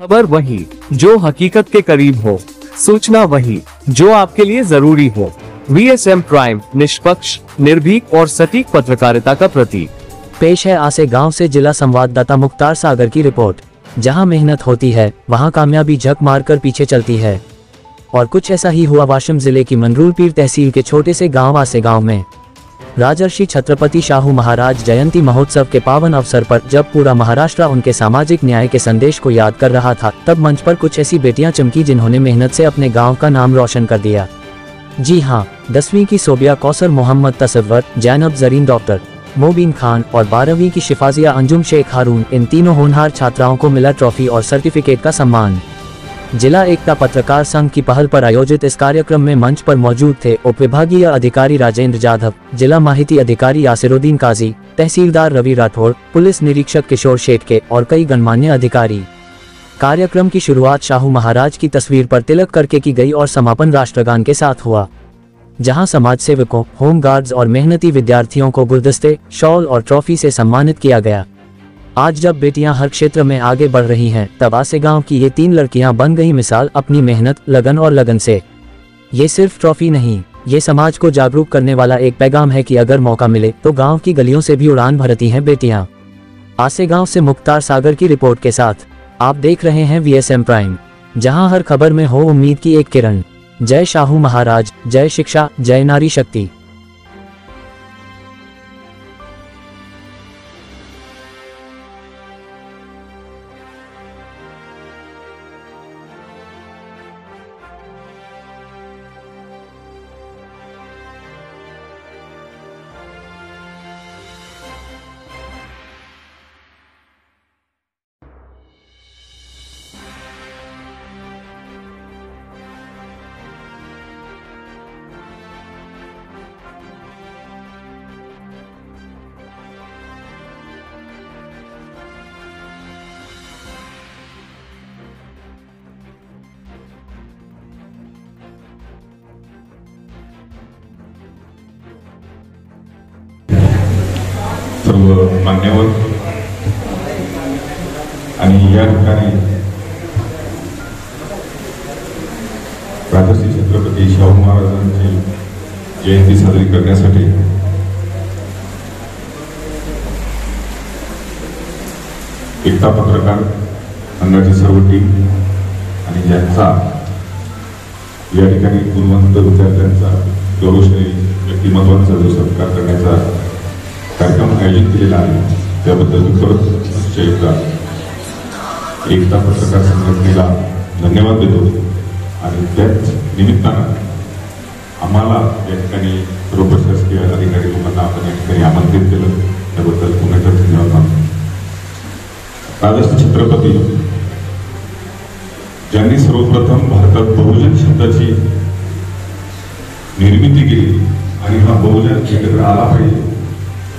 खबर वही जो हकीकत के करीब हो, सूचना वही जो आपके लिए जरूरी हो। VSM प्राइम, निष्पक्ष, निर्भीक और सटीक पत्रकारिता का प्रतीक। पेश है आसे गांव से जिला संवाददाता मुख्तार सागर की रिपोर्ट। जहां मेहनत होती है वहां कामयाबी झक मारकर पीछे चलती है, और कुछ ऐसा ही हुआ वाशिम जिले की मंडरूल पीर तहसील के छोटे से गांव आसे गांव में। राजर्षि छत्रपति शाहू महाराज जयंती महोत्सव के पावन अवसर पर जब पूरा महाराष्ट्र उनके सामाजिक न्याय के संदेश को याद कर रहा था, तब मंच पर कुछ ऐसी बेटियां चमकी जिन्होंने मेहनत से अपने गांव का नाम रोशन कर दिया। जी हाँ, 10वीं की सोबिया कौसर मोहम्मद तसव्वुर, जैनब जरीन डॉक्टर मोबिन खान और 12वीं की शिफाजिया अंजुम शेख हारून, इन तीनों होनहार छात्राओं को मिला ट्रॉफी और सर्टिफिकेट का सम्मान। जिला एकता पत्रकार संघ की पहल पर आयोजित इस कार्यक्रम में मंच पर मौजूद थे उप विभागीय अधिकारी राजेंद्र जाधव, जिला माहिती अधिकारी यासिरुद्दीन काजी, तहसीलदार रवि राठौड़, पुलिस निरीक्षक किशोर शेटके और कई गणमान्य अधिकारी। कार्यक्रम की शुरुआत शाहू महाराज की तस्वीर पर तिलक करके की गई और समापन राष्ट्रगान के साथ हुआ, जहां समाज सेवकों, होमगार्ड्स और मेहनती विद्यार्थियों को गुलदस्ते, शॉल और ट्रॉफी से सम्मानित किया गया। आज जब बेटियां हर क्षेत्र में आगे बढ़ रही हैं, तब आसे गांव की ये 3 लड़कियां बन गई मिसाल अपनी मेहनत, लगन और लगन से। ये सिर्फ ट्रॉफी नहीं, ये समाज को जागरूक करने वाला एक पैगाम है कि अगर मौका मिले तो गांव की गलियों से भी उड़ान भरती हैं बेटियां। आसे गांव से मुख्तार सागर की रिपोर्ट के साथ आप देख रहे हैं VSM प्राइम, जहां हर खबर में हो उम्मीद की एक किरण। जय शाहू महाराज, जय शिक्षा, जय नारी शक्ति। सर्व मान्यवर आणि या ठिकाणी राजर्षी छत्रपती शाहू महाराजांची जयंती साजरी करण्यासाठी एकता पत्रकार संघाची सर्व टीम आणि ज्यांचा या ठिकाणी गुणवंत विद्यार्थ्यांचा गौरवशाली व्यक्तिमत्वांचा जो सत्कार करण्याचा कार्यक्रम आयोजित केलेला आहे, त्याबद्दल मी परत एकदा एकता पत्रकार संघटनेला धन्यवाद देतो। आणि त्याच निमित्तानं आम्हाला या ठिकाणी सर्व प्रशासकीय अधिकारी लोकांना आपण या ठिकाणी आमंत्रित केलं, त्याबद्दल पुन्हा एकदा धन्यवाद मानतो। राजर्षी छत्रपती ज्यांनी सर्वप्रथम भारतात बहुजन शब्दाची निर्मिती केली आणि हा बहुजन एकत्र आला पाहिजे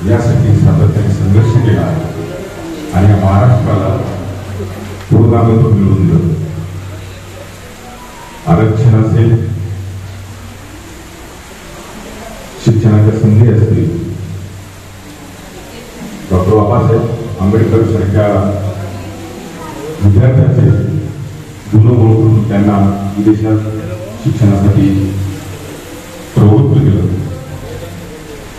यासाठी सातत्याने संघर्ष केला आणि या महाराष्ट्राला पूर्णत्व मिळवून दिलं। आरक्षण असेल, शिक्षणाच्या संधी असतील, डॉक्टर बाबासाहेब आंबेडकर सारख्या विद्यार्थ्यांचे गुण ओळखून त्यांना विदेशात शिक्षणासाठी प्रवृत्त केलं।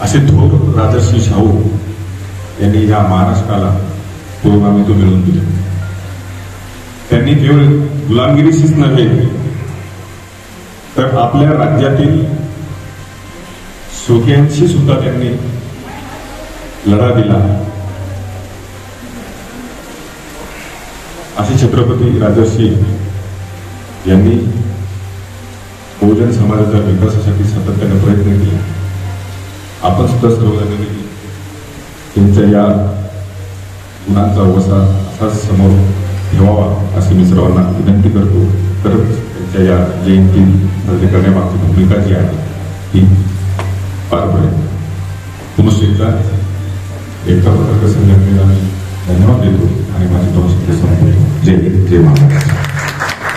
असे थोर राजर्षी शाहू यांनी या महाराष्ट्राला पूर्णत्व मिळवून दिले। त्यांनी केवळ गुलामगिरीशीच नव्हे तर आपल्या राज्यातील शोक्यांशी सुद्धा त्यांनी लढा दिला। असे छत्रपती राजर्षी यांनी बहुजन समाजाच्या विकासासाठी सातत्याने प्रयत्न केले। आपण सुद्धा सर्वजणांनी त्यांच्या या गुणांचा वसा असाच समोर ठेवावा अशी मी सर्वांना विनंती करतो। तरच त्यांच्या या जयंती साजरी करण्यामागची भूमिका जी आहे ती पार पडेल। पुनश्च एकदा एकता पत्रकार संघटनेला मी धन्यवाद देतो आणि माझी 2 शब्द संपवतो। जय हिंद, जय महाराष्ट्र।